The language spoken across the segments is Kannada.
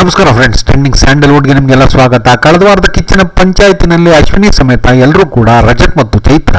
ನಮಸ್ಕಾರ ಫ್ರೆಂಡ್ಸ್, ಟ್ರೆಂಡಿಂಗ್ ಸ್ಯಾಂಡಲ್ವುಡ್ಗೆ ನಿಮಗೆಲ್ಲ ಸ್ವಾಗತ. ಕಳೆದ ವಾರದ ಕಿಚ್ಚನ ಪಂಚಾಯತಿನಲ್ಲಿ ಅಶ್ವಿನಿ ಸಮೇತ ಎಲ್ಲರೂ ಕೂಡ ರಜತ್ ಮತ್ತು ಚೈತ್ರ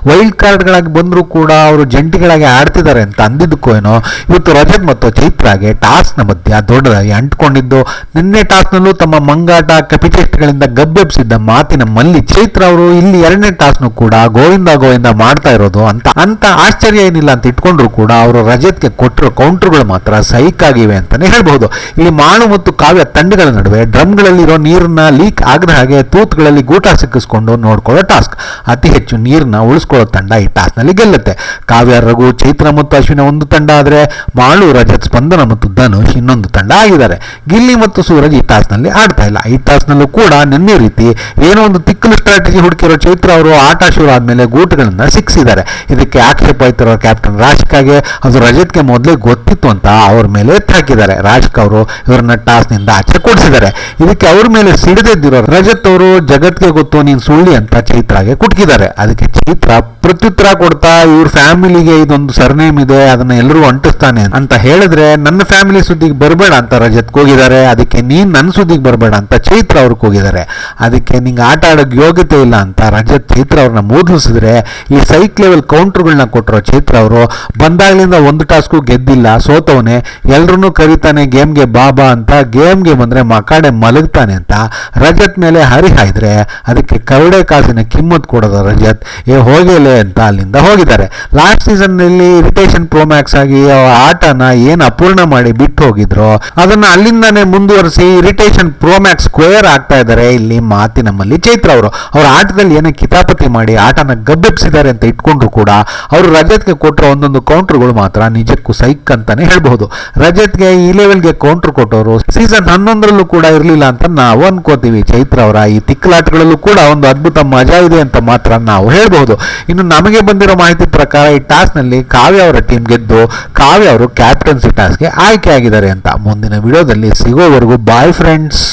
ವೈಲ್ಡ್ ಕಾರ್ಡ್ಗಳಾಗಿ ಬಂದರೂ ಕೂಡ ಅವರು ಜಂಟಿಗಳಾಗಿ ಆಡ್ತಿದ್ದಾರೆ ಅಂತ ಅಂದಿದ್ದಕ್ಕೂ ಏನೋ ಇವತ್ತು ರಜತ್ ಮತ್ತು ಚೈತ್ರಾಗೆ ಟಾಸ್ಕ್ನ ಮಧ್ಯ ದೊಡ್ಡದಾಗಿ ಅಂಟ್ಕೊಂಡಿದ್ದು. ನಿನ್ನೆ ಟಾಸ್ಕ್ನಲ್ಲೂ ತಮ್ಮ ಮಂಗಾಟ ಕಪಿಚೇಷ್ಟೆಗಳಿಂದ ಗಬ್ಬೆಬ್ಸಿದ್ದ ಮಾತಿನ ಮಲ್ಲಿ ಚೈತ್ರ ಅವರು ಇಲ್ಲಿ ಎರಡನೇ ಟಾಸ್ಕ್ನು ಕೂಡ ಗೋವಿಂದ ಮಾಡ್ತಾ ಇರೋದು ಅಂತ ಆಶ್ಚರ್ಯ ಏನಿಲ್ಲ ಅಂತ ಇಟ್ಕೊಂಡ್ರು ಕೂಡ ಅವರು ರಜತ್ಗೆ ಕೊಟ್ಟಿರೋ ಕೌಂಟರ್ಗಳು ಮಾತ್ರ ಸೈಕ್ ಆಗಿವೆ ಅಂತಾನೆ ಹೇಳ್ಬಹುದು. ಇಲ್ಲಿ ಮಾಳು ಮತ್ತು ಕಾವ್ಯ ತಂಡಗಳ ನಡುವೆ ಡ್ರಮ್ಗಳಲ್ಲಿರೋ ನೀರನ್ನ ಲೀಕ್ ಆಗದ ಹಾಗೆ ತೂತ್ಗಳಲ್ಲಿ ಗೂಟ ಸಿಕ್ಕಿಸ್ಕೊಂಡು ನೋಡ್ಕೊಳ್ಳೋ ಟಾಸ್ಕ್. ಅತಿ ಹೆಚ್ಚು ನೀರನ್ನ ಉಳಿಸ್ಕೊಳ್ಳೋ ತಂಡ ಈ ಟಾಸ್ಕ್ ನಲ್ಲಿ ಗೆಲ್ಲುತ್ತೆ. ಕಾವ್ಯ, ರಘು, ಚೈತ್ರ ಮತ್ತು ಅಶ್ವಿನ ಒಂದು ತಂಡ ಆದ್ರೆ ಮಾಳು, ರಜತ್, ಸ್ಪಂದನ ಮತ್ತು ಧನುಷ್ ಇನ್ನೊಂದು ತಂಡ ಆಗಿದ್ದಾರೆ. ಗಿಲ್ಲಿ ಮತ್ತು ಸೂರಜ್ ಈ ಟಾಸ್ಕ್ ನಲ್ಲಿ ಆಡ್ತಾ ಇಲ್ಲ. ಈ ಟಾಸ್ಕ್ ನಲ್ಲೂ ಕೂಡ ನಿನ್ನೆ ರೀತಿ ಏನೋ ಒಂದು ತಿಕ್ಕಲು ಸ್ಟ್ರಾಟಜಿ ಹುಡುಕಿರೋ ಚೈತ್ರ ಅವರು ಆಟ ಶುರು ಆದ್ಮೇಲೆ ಗೂಟಗಳನ್ನ ಸಿಕ್ಕಿಸಿದ್ದಾರೆ. ಇದಕ್ಕೆ ಆಕ್ಷೇಪ ಆಯ್ತಿರೋ ಕ್ಯಾಪ್ಟನ್ ರಾಶಿಕಾಗೆ ಅದು ರಜತ್ಗೆ ಮೊದಲೇ ಗೊತ್ತಿತ್ತು ಅಂತ ಅವ್ರ ಮೇಲೆ ಎತ್ತು ಹಾಕಿದ್ದಾರೆ. ರಾಶಿಕ್ ಅವರು ಇವರನ್ನ ಟಾಸ್ಕ್ ನಿಂದ ಆಚೆ ಕೊಡಿಸಿದ್ದಾರೆ. ಇದಕ್ಕೆ ಅವ್ರ ಮೇಲೆ ಸಿಡಿದಿರೋ ರಜತ್ ಅವರು ಜಗತ್ಗೆ ಗೊತ್ತು ನೀನ್ ಸುಳ್ಳಿ ಅಂತ ಚೈತ್ರಾಗೆ ಕುಟ್ಕಿದ್ದಾರೆ. ಅದಕ್ಕೆ ಚೈತ್ರ ಪ್ರತ್ಯುತ್ತರ ಕೊಡ್ತಾ ಇವ್ರ ಫ್ಯಾಮಿಲಿಗೆ ಇದೊಂದು ಸರ್ನೇಮ್ ಇದೆ, ಅದನ್ನ ಎಲ್ಲರೂ ಅಂಟಿಸ್ತಾನೆ ಅಂತ ಹೇಳಿದ್ರೆ ನನ್ನ ಫ್ಯಾಮಿಲಿ ಸುದ್ದಿಗೆ ಬರಬೇಡ ಅಂತ ರಜತ್ ಹೋಗಿದ್ದಾರೆ. ಅದಕ್ಕೆ ನೀನ್ ನನ್ನ ಸುದ್ದಿಗೆ ಬರಬೇಡ ಅಂತ ಚೈತ್ರ ಅವ್ರಿಗೆ ಹೋಗಿದ್ದಾರೆ. ಅದಕ್ಕೆ ನಿಂಗೆ ಆಟ ಆಡೋಕೆ ಯೋಗ್ಯತೆ ಇಲ್ಲ ಅಂತ ರಜತ್ ಚೈತ್ರ ಅವ್ರನ್ನ ಮೂದಲಿಸಿದ್ರೆ ಈ ಸೈಕ್ ಲೆವೆಲ್ ಕೌಂಟರ್ಗಳನ್ನ ಕೊಟ್ಟರು. ಚೈತ್ರ ಅವರು ಬಂದಾಗ್ಲಿಂದ ಒಂದು ಟಾಸ್ಕು ಗೆದ್ದಿಲ್ಲ, ಸೋತವನೇ, ಎಲ್ರೂ ಕರೀತಾನೆ ಗೇಮ್ಗೆ ಬಾಬಾ ಅಂತ, ಗೇಮ್ಗೆ ಬಂದ್ರೆ ಮಕಾಡೆ ಮಲಗ್ತಾನೆ ಅಂತ ರಜತ್ ಮೇಲೆ ಹರಿಹಾಯ್ದ್ರೆ ಅದಕ್ಕೆ ಕರಡೆ ಕಾಸಿನ ಕಿಮ್ಮತ್ ಕೊಡೋದು ರಜತ್ ಹೋಗಿಲ್ಲ ಅಂತ ಅಲ್ಲಿಂದ ಹೋಗಿದ್ದಾರೆ. ಲಾಸ್ಟ್ ಸೀಸನ್ ನಲ್ಲಿ ಇರಿಟೇಷನ್ ಪ್ರೋಮ್ಯಾಕ್ಸ್ ಆಗಿ ಆಟನ ಏನ್ ಅಪೂರ್ಣ ಮಾಡಿ ಬಿಟ್ಟು ಹೋಗಿದ್ರು ಅದನ್ನ ಅಲ್ಲಿಂದಾನೇ ಮುಂದುವರಿಸಿ ಇರಿಟೇಷನ್ ಪ್ರೋಮ್ಯಾಕ್ಸ್ ಸ್ಕ್ವೇರ್ ಆಗ್ತಾ ಇದ್ದಾರೆ. ಇಲ್ಲಿ ಮಾತಿನ ಮಲ್ಲಿ ಚೈತ್ರ ಅವರು ಅವ್ರ ಆಟದಲ್ಲಿ ಏನೋ ಕಿತಾಪತಿ ಮಾಡಿ ಆಟನ ಗಬ್ಬೆಬ್ಸಿದ್ದಾರೆ ಅಂತ ಇಟ್ಕೊಂಡ್ರು ಕೂಡ ಅವರು ರಜತ್ಗೆ ಕೊಟ್ಟರೆ ಒಂದೊಂದು ಕೌಂಟರ್ಗಳು ಮಾತ್ರ ನಿಜಕ್ಕೂ ಸೈಕ್ ಅಂತಾನೆ ಹೇಳ್ಬಹುದು. ರಜತ್ಗೆ ಈ ಲೆವೆಲ್ಗೆ ಕೌಂಟರ್ ಕೊಟ್ಟವರು ಸೀಸನ್ 11ರಲ್ಲೂ ಕೂಡ ಇರಲಿಲ್ಲ ಅಂತ ನಾವು ಅನ್ಕೋತೀವಿ. ಚೈತ್ರ ಅವರ ಈ ತಿಕ್ಕಲಾಟಗಳಲ್ಲೂ ಕೂಡ ಒಂದು ಅದ್ಭುತ ಮಜಾ ಇದೆ ಅಂತ ಮಾತ್ರ ನಾವು ಹೇಳ್ಬಹುದು. ಇನ್ನು ನಮಗೆ ಬಂದಿರೋ ಮಾಹಿತಿ ಪ್ರಕಾರ ಈ ಟಾಸ್ಕ್ ನಲ್ಲಿ ಕಾವ್ಯ ಅವರ ಟೀಮ್ ಗೆದ್ದು ಕಾವ್ಯ ಅವರು ಕ್ಯಾಪ್ಟನ್ಸಿ ಟಾಸ್ಕ್ಗೆ ಆಯ್ಕೆ ಆಗಿದ್ದಾರೆ ಅಂತ. ಮುಂದಿನ ವಿಡಿಯೋದಲ್ಲಿ ಸಿಗೋವರೆಗೂ ಬಾಯ್ ಫ್ರೆಂಡ್ಸ್.